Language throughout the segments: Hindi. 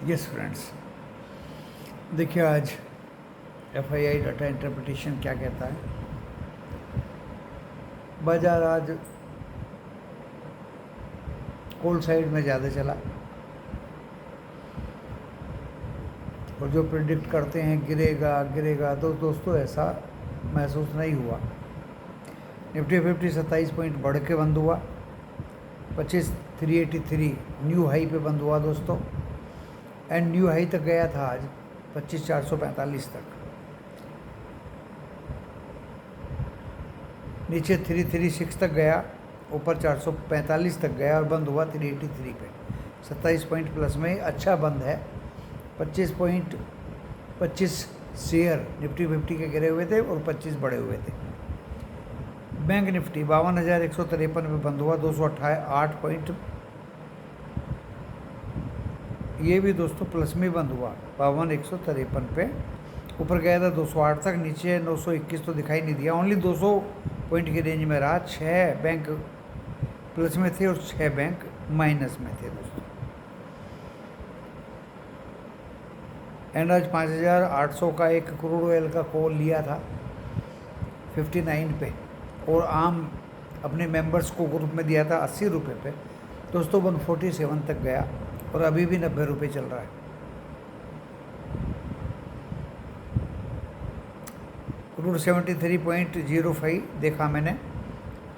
यस फ्रेंड्स, देखिए आज एफआईआई डाटा इंटरप्रिटेशन क्या कहता है। बाजार आज कोल्ड साइड में ज़्यादा चला और जो प्रिडिक्ट करते हैं गिरेगा गिरेगा, तो दोस्तों ऐसा महसूस नहीं हुआ। निफ्टी 50 27 पॉइंट बढ़ के बंद हुआ, 25,383 न्यू हाई पे बंद हुआ दोस्तों, एंड न्यू हाई तक गया था आज 25,445 तक। नीचे 336 तक गया, ऊपर 445 तक गया और बंद हुआ 383 पे। 27 पॉइंट प्लस में अच्छा बंद है। 25 शेयर निफ्टी 50 के गिरे हुए थे और 25 बढ़े हुए थे। बैंक निफ्टी 52,153 पे बंद हुआ, 288 पॉइंट, ये भी दोस्तों प्लस में बंद हुआ 52,153 पे। ऊपर गया था 208 तक, नीचे 921 तो दिखाई नहीं दिया, ओनली 200 पॉइंट की रेंज में रहा। 6 बैंक प्लस में थे और 6 बैंक माइनस में थे दोस्तों। एंड आज 5,800 का एक क्रूड ऑयल का कॉल लिया था 59 पे, और आम अपने मेंबर्स को ग्रुप में दिया था 80 रुपये पे दोस्तों। 147 तक गया और अभी भी 90 रुपये चल रहा है। क्रूड 73.05 देखा मैंने।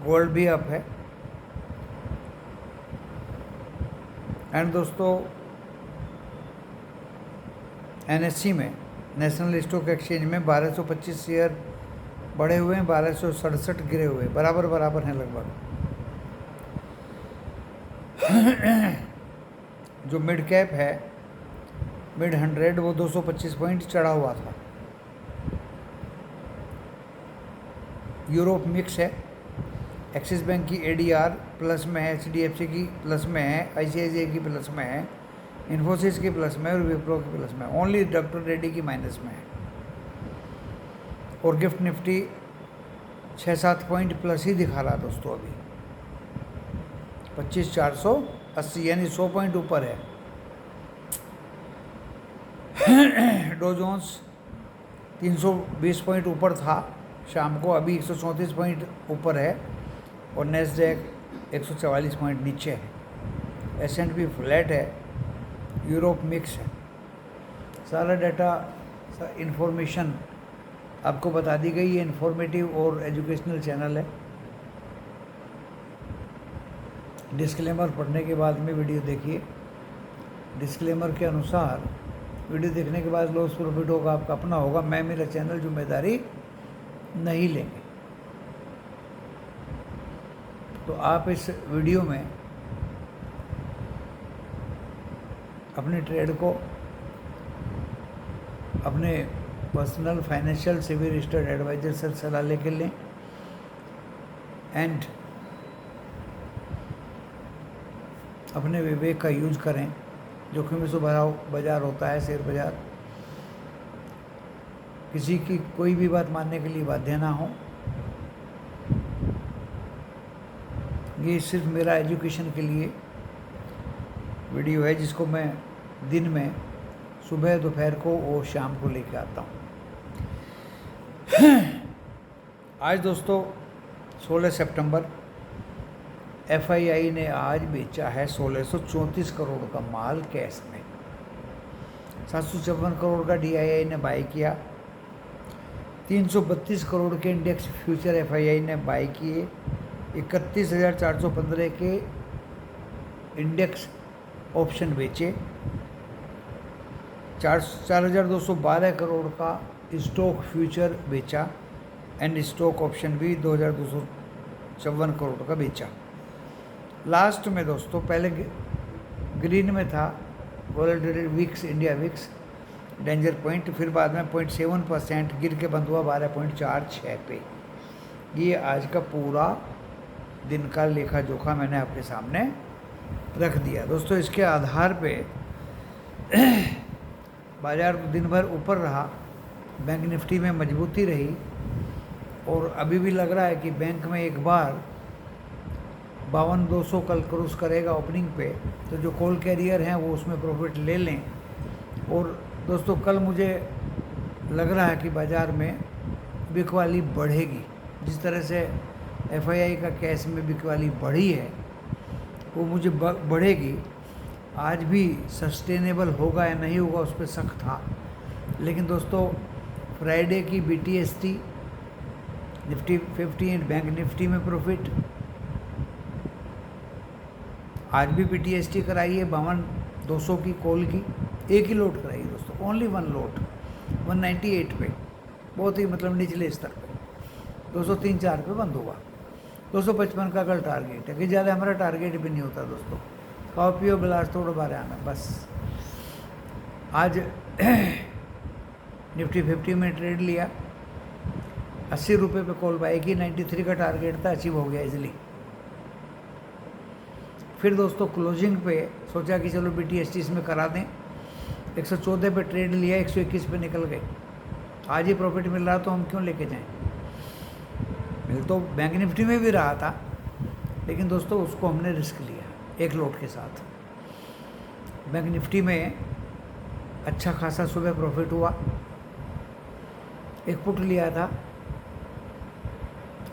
गोल्ड भी अप है। एंड दोस्तों एनएससी में, नेशनल स्टॉक एक्सचेंज में 1225 शेयर बढ़े हुए हैं, 1267 गिरे हुए, बराबर बराबर हैं लगभग। जो मिड कैप है, मिड 100, वो 225 पॉइंट चढ़ा हुआ था। यूरोप मिक्स है। एक्सिस बैंक की एडीआर प्लस में है, एचडीएफसी की प्लस में है, आईसीआईसीआई की प्लस में है, इन्फोसिस की प्लस में और विप्रो की प्लस में। ओनली डॉक्टर रेड्डी की माइनस में है। और गिफ्ट निफ्टी 6-7 पॉइंट प्लस ही दिखा रहा दोस्तों अभी, 25,480 यानी 100 पॉइंट ऊपर है। डो जोन्स 320 पॉइंट ऊपर था शाम को, अभी 134 पॉइंट ऊपर है। और नेस्डैक 144 पॉइंट नीचे है। एसएंडपी फ्लैट है। यूरोप मिक्स है। सारा डाटा, इन्फॉर्मेशन आपको बता दी गई है। इन्फॉर्मेटिव और एजुकेशनल चैनल है। डिस्क्लेमर पढ़ने के बाद में वीडियो देखिए। डिस्क्लेमर के अनुसार वीडियो देखने के बाद लॉस प्रॉफिट होगा आपका अपना होगा, मैं मेरा चैनल जिम्मेदारी नहीं लेंगे। तो आप इस वीडियो में अपने ट्रेड को अपने personal financial civil registered advisor से सलाह लेकर लें, एंड अपने विवेक का यूज करें। जोखिम से भरा बाजार होता है शेयर बाजार, किसी की कोई भी बात मानने के लिए बाध्य ना हो। ये सिर्फ मेरा एजुकेशन के लिए वीडियो है, जिसको मैं दिन में सुबह दोपहर को और शाम को लेकर आता हूँ। आज दोस्तों 16 सितंबर, एफआईआई ने आज बेचा है 1634 करोड़ का माल कैश में। 754 करोड़ का डीआईआई ने बाई किया। 332 करोड़ के इंडेक्स फ्यूचर एफआईआई ने बाई किए। 31,415 के इंडेक्स ऑप्शन बेचे। 4,212 करोड़ का स्टॉक फ्यूचर बेचा, एंड स्टॉक ऑप्शन भी 2,254 करोड़ का बेचा। लास्ट में दोस्तों पहले ग्रीन में था volatility VIX, India VIX danger point, फिर बाद में 0.7% गिर के बंद हुआ 12.46 पे। ये आज का पूरा दिन का लेखा जोखा मैंने आपके सामने रख दिया दोस्तों। इसके आधार पे बाजार दिन भर ऊपर रहा, बैंक निफ्टी में मजबूती रही, और अभी भी लग रहा है कि बैंक में एक बार 52,200 कल क्रॉस करेगा ओपनिंग पे, तो जो कॉल कैरियर हैं वो उसमें प्रॉफिट ले लें, और दोस्तों कल मुझे लग रहा है कि बाज़ार में बिकवाली बढ़ेगी। जिस तरह से एफआईआई का केस में बिकवाली बढ़ी है वो मुझे बढ़ेगी। आज भी सस्टेनेबल होगा या नहीं होगा उस पर शक था, लेकिन दोस्तों फ्राइडे की BTST Nifty 50 and bank Nifty में प्रॉफिट। आज भी BTST कराई है 5200 की कॉल की, एक ही लोड कराई है दोस्तों, ओनली वन लोड 198 पे, बहुत ही मतलब निचले स्तर पे। 203-4 पे बंद हुआ। 255 का कल टारगेट है कि ज़्यादा हमारा टारगेट भी नहीं होता दोस्तों। खाओ पियो बिलास थोड़ा बाहर आना बस। आज निफ्टी 50 में ट्रेड लिया, 80 रुपये पे कॉल बाई की, 93 का टारगेट था, अचीव हो गया इजीली। फिर दोस्तों क्लोजिंग पे सोचा कि चलो BTST इसमें करा दें, 114 पे ट्रेड लिया, 121 पे निकल गए। आज ही प्रॉफिट मिल रहा तो हम क्यों लेके जाएं। मिल तो बैंक निफ्टी में भी रहा था, लेकिन दोस्तों उसको हमने रिस्क लिया एक लोट के साथ। बैंक निफ्टी में अच्छा खासा सुबह प्रॉफिट हुआ। एक पुट लिया था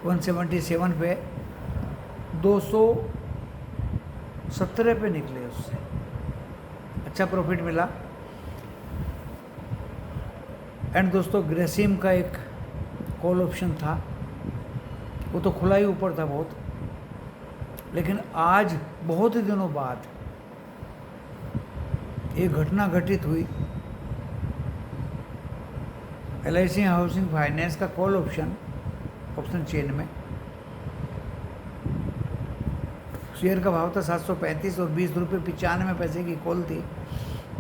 177 पे, 217 पे निकले, उससे अच्छा प्रॉफिट मिला। एंड दोस्तों ग्रेसिम का एक कॉल ऑप्शन था, वो तो खुला ही ऊपर था बहुत, लेकिन आज बहुत ही दिनों बाद एक घटना घटित हुई। LIC हाउसिंग फाइनेंस का कॉल ऑप्शन चेन में शेयर का भाव था 735 और 20 रुपये 95 पैसे की कॉल थी।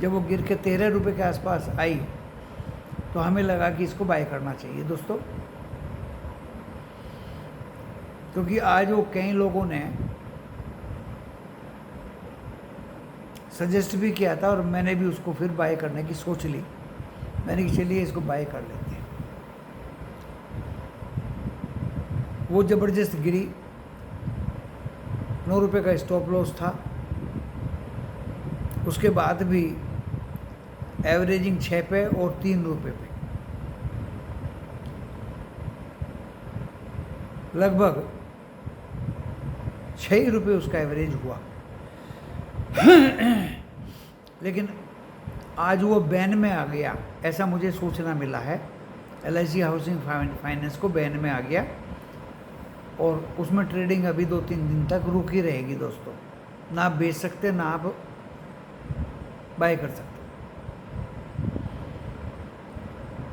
जब वो गिर के 13 रुपये के आसपास आई तो हमें लगा कि इसको बाय करना चाहिए दोस्तों, क्योंकि आज वो कई लोगों ने सजेस्ट भी किया था और मैंने भी उसको फिर बाय करने की सोच ली। मैंने कि चलिए इसको बाय कर लेते हैं। वो ज़बरदस्त गिरी, 9 रुपये का स्टॉप लॉस था। उसके बाद भी एवरेजिंग 6 पे और 3 रुपये पे, लगभग 6 रुपये उसका एवरेज हुआ। लेकिन आज वो बैन में आ गया, ऐसा मुझे सूचना मिला है। LIC हाउसिंग फाइनेंस को बैन में आ गया और उसमें ट्रेडिंग अभी 2-3 दिन तक रुकी रहेगी दोस्तों। ना आप बेच सकते, ना आप बाय कर सकते।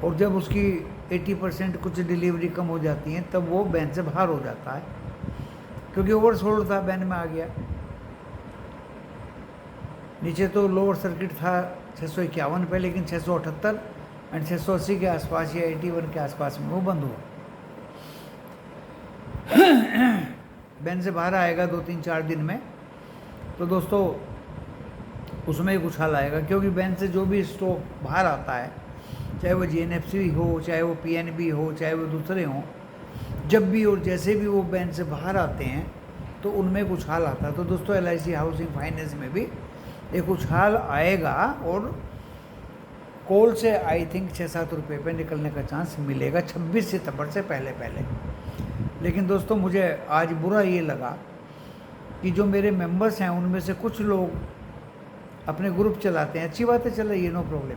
और जब उसकी 80% कुछ डिलीवरी कम हो जाती है तब वो बैन से बाहर हो जाता है, क्योंकि ओवरसोल्ड था, बैन में आ गया। नीचे तो लोअर सर्किट था 651 पे, लेकिन 678 एंड 680 के आसपास या 81 के आसपास में वो बंद हुआ। बैन से बाहर आएगा 2-3-4 दिन में, तो दोस्तों उसमें एक उछाल आएगा, क्योंकि बैन से जो भी स्टॉक बाहर आता है, चाहे वो GNFC हो, चाहे वो PNB हो, चाहे वो दूसरे हों, जब भी और जैसे भी वो बैन से बाहर आते हैं तो उनमें एक उछाल आता है। तो दोस्तों LIC हाउसिंग फाइनेंस में भी एक उछाल आएगा और कॉल से आई थिंक 6-7 रुपये पे निकलने का चांस मिलेगा 26 सितंबर से पहले। लेकिन दोस्तों मुझे आज बुरा ये लगा कि जो मेरे मेंबर्स हैं उनमें से कुछ लोग अपने ग्रुप चलाते हैं, अच्छी बात है, चलो ये नो प्रॉब्लम,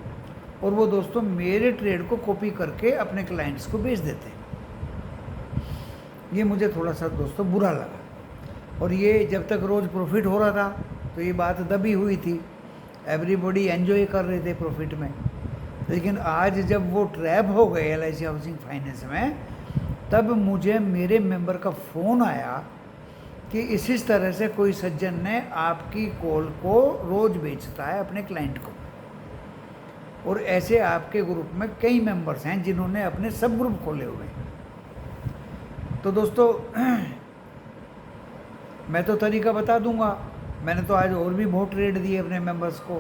और वो दोस्तों मेरे ट्रेड को कॉपी करके अपने क्लाइंट्स को बेच देते हैं। ये मुझे थोड़ा सा दोस्तों बुरा लगा। और ये जब तक रोज़ प्रॉफिट हो रहा था तो ये बात दबी हुई थी, एवरीबॉडी एंजॉय कर रहे थे प्रॉफिट में। लेकिन आज जब वो ट्रैप हो गए LIC हाउसिंग फाइनेंस में, तब मुझे मेरे मेंबर का फ़ोन आया कि इसी तरह से कोई सज्जन ने आपकी कॉल को रोज़ बेचता है अपने क्लाइंट को, और ऐसे आपके ग्रुप में कई मेंबर्स हैं जिन्होंने अपने सब ग्रुप खोले हुए हैं। तो दोस्तों मैं तो तरीका बता दूंगा। मैंने तो आज और भी बहुत ट्रेड दिए अपने मेंबर्स को।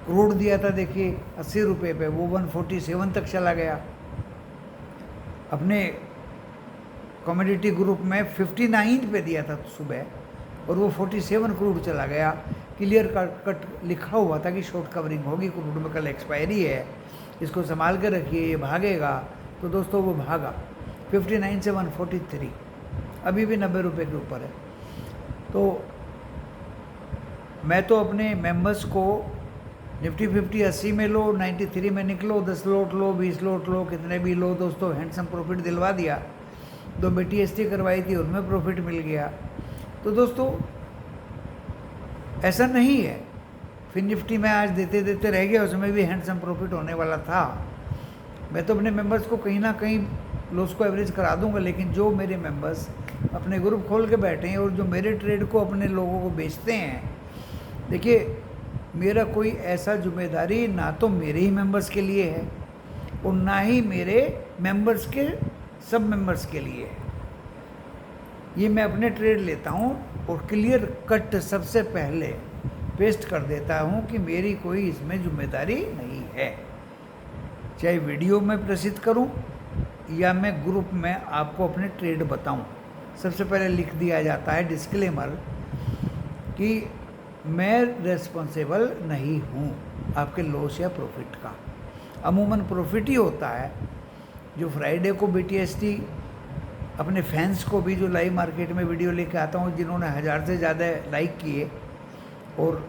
क्रूड दिया था देखिए 80 रुपये पे, वो 147 तक चला गया। अपने कमोडिटी ग्रुप में 59 पे दिया था सुबह और वो 47 क्रूड चला गया। क्लियर कट लिखा हुआ था कि शॉर्ट कवरिंग होगी, क्रूड में कल एक्सपायरी है, इसको संभाल कर रखिए, ये भागेगा। तो दोस्तों वो भागा 59 से 143, अभी भी 90 रुपये के ऊपर है। तो मैं तो अपने मेंबर्स को निफ्टी 50 80 में लो, 93 में निकलो, 10 लोट लो, 20 लोट लो, कितने भी लो दोस्तों, हैंडसम प्रॉफिट दिलवा दिया। 2 BTST करवाई थी, उनमें प्रॉफिट मिल गया। तो दोस्तों ऐसा नहीं है, फिर निफ्टी में आज देते देते रह गया, उसमें भी हैंडसम प्रॉफिट होने वाला था। मैं तो अपने मेंबर्स को कहीं ना कहीं लॉस को एवरेज करा दूंगा, लेकिन जो मेरे मेंबर्स अपने ग्रुप खोल के बैठे हैं और जो मेरे ट्रेड को अपने लोगों को बेचते हैं, देखिए मेरा कोई ऐसा जिम्मेदारी ना तो मेरे ही मेंबर्स के लिए है और ना ही मेरे मेंबर्स के सब मेंबर्स के लिए है। ये मैं अपने ट्रेड लेता हूँ और क्लियर कट सबसे पहले पेस्ट कर देता हूँ कि मेरी कोई इसमें जिम्मेदारी नहीं है, चाहे वीडियो में प्रसिद्ध करूँ या मैं ग्रुप में आपको अपने ट्रेड बताऊँ। सबसे पहले लिख दिया जाता है डिस्क्लेमर कि मैं रेस्पॉन्सिबल नहीं हूँ आपके लॉस या प्रॉफिट का। अमूमन प्रॉफिट ही होता है। जो फ्राइडे को BTST अपने फैंस को भी, जो लाइव मार्केट में वीडियो लेके आता हूँ, जिन्होंने 1000 से ज़्यादा लाइक किए और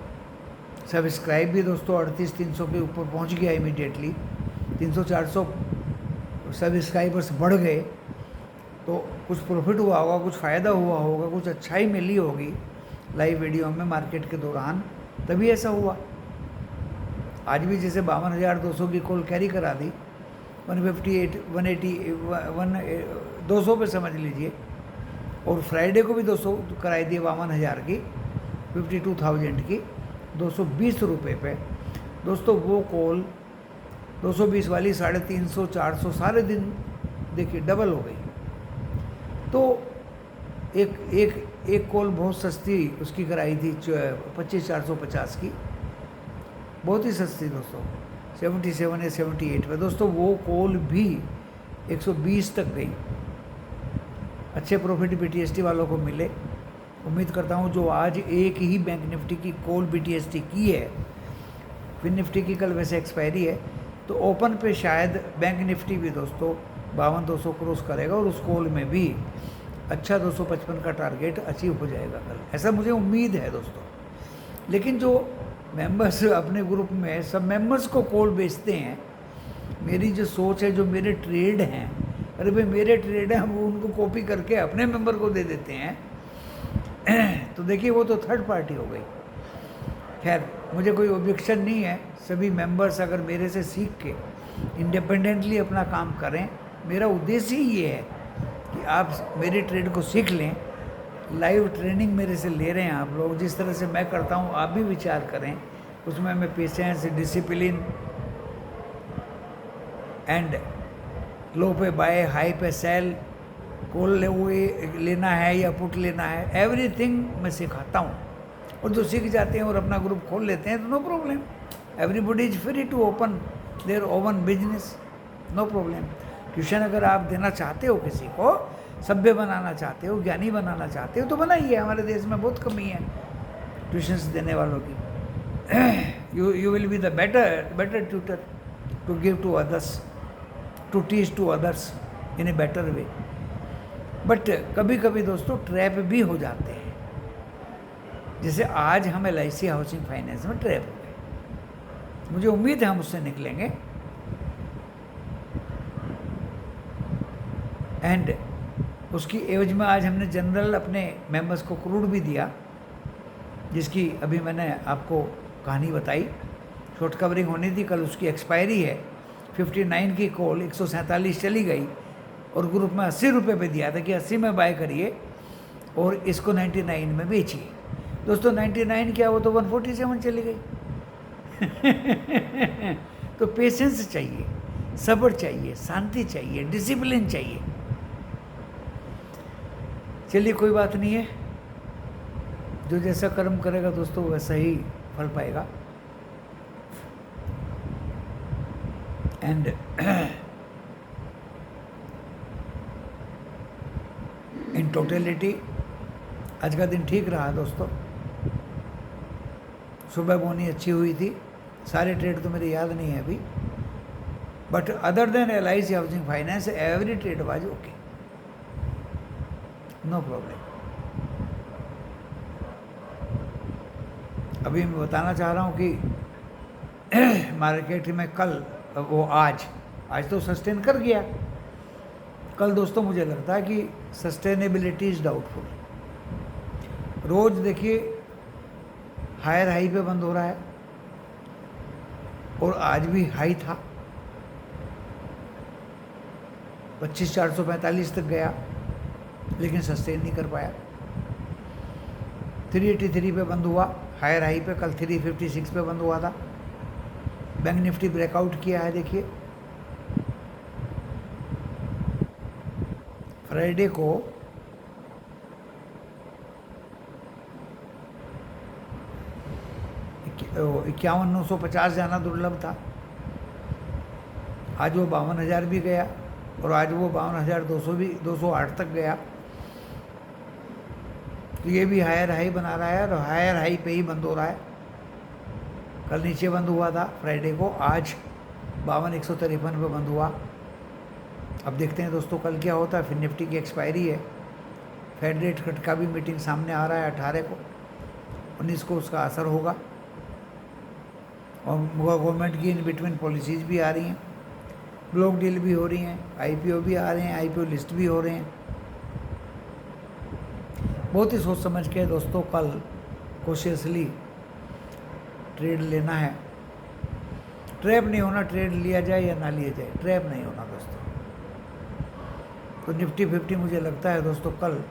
सब्सक्राइब भी दोस्तों 3800 के ऊपर पहुँच गया इमीडिएटली, 300-400 सब्सक्राइबर्स बढ़ गए, तो कुछ प्रॉफिट हुआ होगा, कुछ फ़ायदा हुआ होगा, कुछ अच्छाई मिली होगी लाइव वीडियो में मार्केट के दौरान, तभी ऐसा हुआ। आज भी जैसे 52,200 की कॉल कैरी करा दी, 158 180 200 पे समझ लीजिए, और फ्राइडे को भी 200 कराई दी 52,000 की, 52,000 की 220 रुपये पे। दोस्तों वो कॉल 220 वाली 350 400 सारे दिन देखिए डबल हो गई। तो एक कॉल बहुत सस्ती उसकी कराई थी 25,450 की, बहुत ही सस्ती दोस्तों, 77 या 78 पे। दोस्तों वो कॉल भी 120 तक गई। अच्छे प्रॉफिट BTST वालों को मिले। उम्मीद करता हूँ जो आज एक ही बैंक निफ्टी की कॉल BTST की है, फिर निफ्टी की कल वैसे एक्सपायरी है, तो ओपन पे शायद बैंक निफ्टी भी दोस्तों 52,200 क्रॉस करेगा और उस कॉल में भी अच्छा 255 का टारगेट अचीव हो जाएगा कल, ऐसा मुझे उम्मीद है दोस्तों। लेकिन जो मेंबर्स अपने ग्रुप में सब मेंबर्स को कॉल बेचते हैं, मेरी जो सोच है, जो मेरे ट्रेड हैं, अरे भाई मेरे ट्रेड हैं, हम उनको कॉपी करके अपने मेंबर को दे देते हैं, तो देखिए वो तो थर्ड पार्टी हो गई। खैर मुझे कोई ऑब्जेक्शन नहीं है, सभी मेंबर्स अगर मेरे से सीख के इंडिपेंडेंटली अपना काम करें। मेरा उद्देश्य ही ये है कि आप मेरे ट्रेड को सीख लें। लाइव ट्रेनिंग मेरे से ले रहे हैं आप लोग, जिस तरह से मैं करता हूँ आप भी विचार करें, उसमें मैं पेशेंस, डिसिप्लिन एंड लो पे बाय, हाई पे सेल, कॉल लेना है या पुट लेना है, एवरीथिंग मैं सिखाता हूँ। और जो सीख जाते हैं और अपना ग्रुप खोल लेते हैं तो no problem, everybody is free to open their own business, no problem. Tuition अगर आप देना चाहते हो, किसी को सभ्य बनाना चाहते हो, ज्ञानी बनाना चाहते हो, तो बनाइए। हमारे देश में बहुत कमी है ट्यूशन्स देने वालों की। You will be the better tutor to give to others, to teach to others in a better way. But कभी कभी दोस्तों ट्रैप भी हो जाते हैं, जैसे आज हम LIC हाउसिंग फाइनेंस में ट्रैप हो गए। मुझे उम्मीद है हम उससे निकलेंगे। एंड उसकी एवज में आज हमने जनरल अपने मेंबर्स को क्रूड भी दिया, जिसकी अभी मैंने आपको कहानी बताई। शॉर्ट कवरिंग होनी थी, कल उसकी एक्सपायरी है। 59 की कॉल 147 चली गई और ग्रुप में 80 रुपये पे दिया था कि 80 में बाय करिए और इसको 99 में बेचिए। दोस्तों 99 क्या, वो तो 147 चली गई। तो पेशेंस चाहिए, सब्र चाहिए, शांति चाहिए, डिसिप्लिन चाहिए। चलिए कोई बात नहीं है, जो जैसा कर्म करेगा दोस्तों वैसा ही फल पाएगा। एंड इन टोटलिटी आज का दिन ठीक रहा दोस्तों। सुबह बोनी अच्छी हुई थी, सारे ट्रेड तो मेरे याद नहीं है अभी, but other than LIC housing finance every trade was okay, no problem. अभी मैं बताना चाह रहा हूँ कि मार्केट में कल वो आज तो सस्टेन कर गया, कल दोस्तों मुझे लगता है कि सस्टेनेबिलिटी इज डाउटफुल। रोज देखिए हायर हाई पे बंद हो रहा है, और आज भी हाई था, 25,445 तक गया, लेकिन सस्टेन नहीं कर पाया। 383 पे बंद हुआ हायर हाई पे, कल 356 पे बंद हुआ था। बैंक निफ्टी ब्रेकआउट किया है, देखिए फ्राइडे को तो 51,950 जाना दुर्लभ था, आज वो 52,000 भी गया, और आज वो 52,200 भी 208 तक गया। तो ये भी हायर हाई बना रहा है, और हायर हाई पे ही बंद हो रहा है। कल नीचे बंद हुआ था फ्राइडे को, आज 52,153 पे बंद हुआ। अब देखते हैं दोस्तों कल क्या होता है। फिर निफ्टी की एक्सपायरी है, फेड रेट कट का भी मीटिंग सामने आ रहा है 18 को, 19 को उसका असर होगा, और गवर्नमेंट की इन बिटवीन पॉलिसीज़ भी आ रही हैं, ब्लॉक डील भी हो रही हैं, IPO भी आ रहे हैं, IPO लिस्ट भी हो रहे हैं। बहुत ही सोच समझ के दोस्तों कल कॉशियसली ट्रेड लेना है। ट्रैप नहीं होना, ट्रेड लिया जाए या ना लिया जाए, ट्रैप नहीं होना दोस्तों। तो निफ्टी 50 मुझे लगता है दोस्तों कल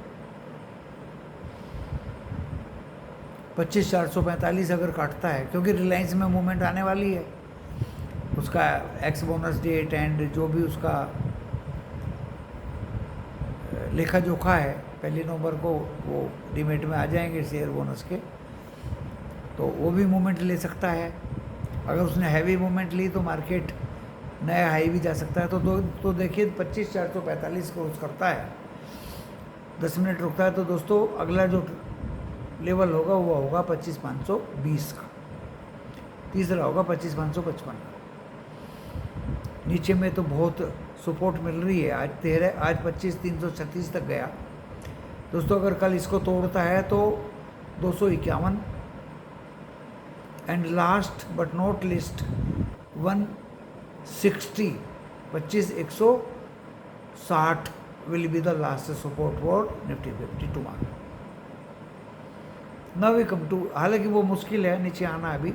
25,445 अगर काटता है, क्योंकि रिलायंस में मूवमेंट आने वाली है, उसका एक्स बोनस डेट एंड जो भी उसका लेखा जोखा है, 1 नवंबर को वो डीमेट में आ जाएंगे शेयर बोनस के, तो वो भी मूवमेंट ले सकता है। अगर उसने हैवी मूवमेंट ली तो मार्केट नया हाई भी जा सकता है। तो देखिए 25,445 क्रॉस करता है, 10 मिनट रुकता है, तो दोस्तों अगला जो लेवल होगा वो होगा 25,520 का, तीसरा होगा 25,555 का। नीचे में तो बहुत सपोर्ट मिल रही है, आज 25,336 तक गया दोस्तों। अगर कल इसको तोड़ता है तो 251, and last but not least 160, 25,160 will be the last support for Nifty 50 tomorrow. Now we come to, हालांकि वो मुश्किल है नीचे आना, अभी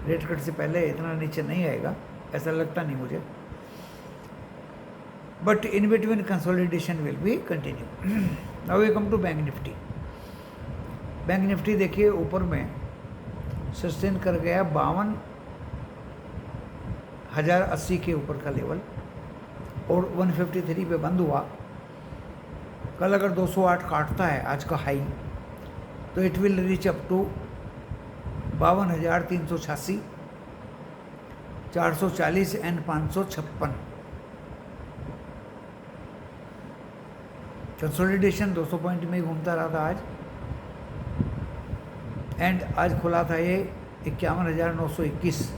रेट कट से पहले इतना नीचे नहीं आएगा, ऐसा लगता नहीं मुझे, but in between consolidation will be continue. Now we come to bank Nifty. Bank Nifty देखिए ऊपर में सस्टेन कर गया 52,080 के ऊपर का लेवल, और 153 पे बंद हुआ। कल अगर 208 काटता है आज का हाई, तो it will reach up to 52,386, 440 and 556। Consolidation 200 point में ही घूमता रहा था आज, एंड आज खुला था ये 51,921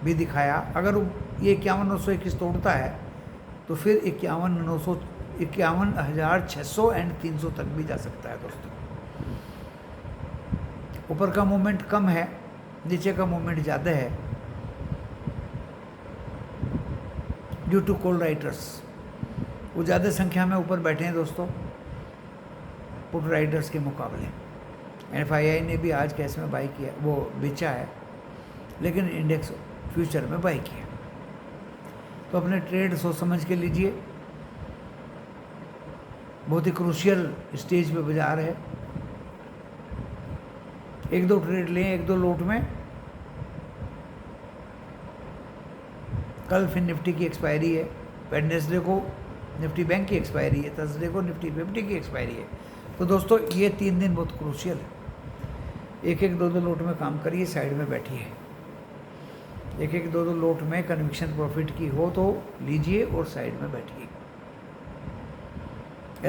भी दिखाया। अगर ये 51,921 तोड़ता है तो फिर 51,600 एंड 300 तक भी जा सकता है दोस्तों। ऊपर का मूवमेंट कम है, नीचे का मूवमेंट ज़्यादा है, ड्यू टू कॉल राइटर्स। वो ज़्यादा संख्या में ऊपर बैठे हैं दोस्तों पुट राइटर्स के मुकाबले। FII ने भी आज कैश में बाई किया, वो बेचा है, लेकिन इंडेक्स फ्यूचर में बाई किया। तो अपने ट्रेड सोच समझ के लीजिए, बहुत ही क्रूशियल स्टेज पे बाजार है। 1-2 ट्रेड लें, 1-2 लोट में। कल फिर निफ्टी की एक्सपायरी है, वेडनेसडे को निफ्टी बैंक की एक्सपायरी है, थर्सडे को निफ्टी 50 की एक्सपायरी है। तो दोस्तों ये 3 दिन बहुत क्रूशियल है। 1-1, 2-2 लोट में काम करिए, साइड में बैठिए। 1-1, 2-2 लोट में कन्विक्शन प्रॉफिट की हो तो लीजिए और साइड में बैठिए।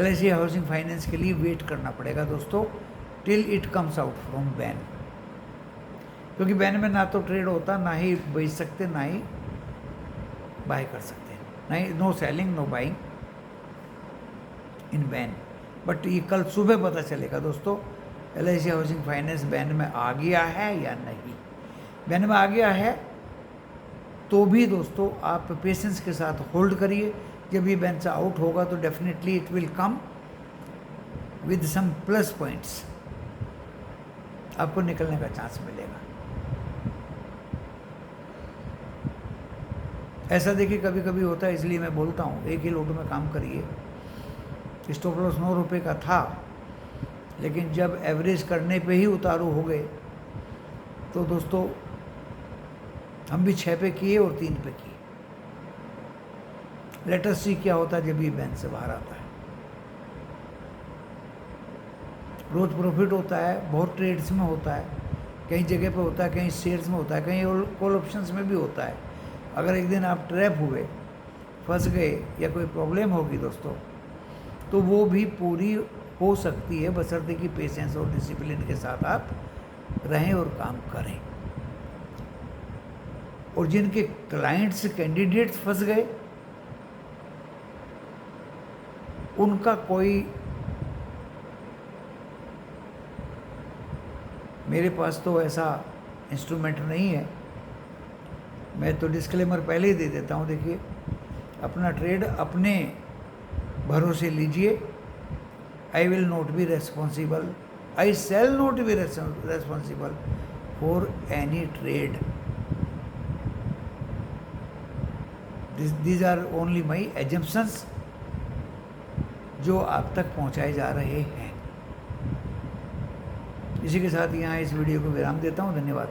LIC हाउसिंग फाइनेंस के लिए वेट करना पड़ेगा दोस्तों, till it comes out from ban. क्योंकि बैन में ना तो ट्रेड होता, ना ही बेच सकते, ना ही बाय कर सकते, नहीं, no selling no buying in ban. But ये कल सुबह पता चलेगा दोस्तों LIC हाउसिंग फाइनेंस बैन में आ गया है या नहीं। बैन में आ गया है तो भी दोस्तों आप पेशेंस के साथ होल्ड करिए। जब ये बैन से आउट होगा तो definitely it will come with some plus points, आपको निकलने का चांस मिलेगा। ऐसा देखिए कभी कभी होता है, इसलिए मैं बोलता हूँ एक ही लोट में काम करिए। स्टॉप लॉस 9 रुपये का था, लेकिन जब एवरेज करने पे ही उतारू हो गए तो दोस्तों हम भी 6 पे किए और 3 पे किए। लेट अस सी क्या होता है जब ये बैन से बाहर आता है। रोज प्रॉफिट होता है, बहुत ट्रेड्स में होता है, कई जगह पे होता है, कहीं शेयर्स में होता है, कहीं कॉल ऑप्शंस में भी होता है। अगर एक दिन आप ट्रैप हुए, फंस गए या कोई प्रॉब्लम होगी दोस्तों, तो वो भी पूरी हो सकती है, बशर्ते कि पेशेंस और डिसिप्लिन के साथ आप रहें और काम करें। और जिनके क्लाइंट्स कैंडिडेट्स फंस गए, उनका कोई, मेरे पास तो ऐसा इंस्ट्रूमेंट नहीं है, मैं तो डिस्क्लेमर पहले ही दे देता हूँ। देखिए, अपना ट्रेड अपने भरोसे लीजिए। I will not be responsible, I shall not be responsible for any trade. These are only my assumptions जो आप तक पहुंचाए जा रहे हैं। इसी के साथ यहाँ इस वीडियो को विराम देता हूँ। धन्यवाद।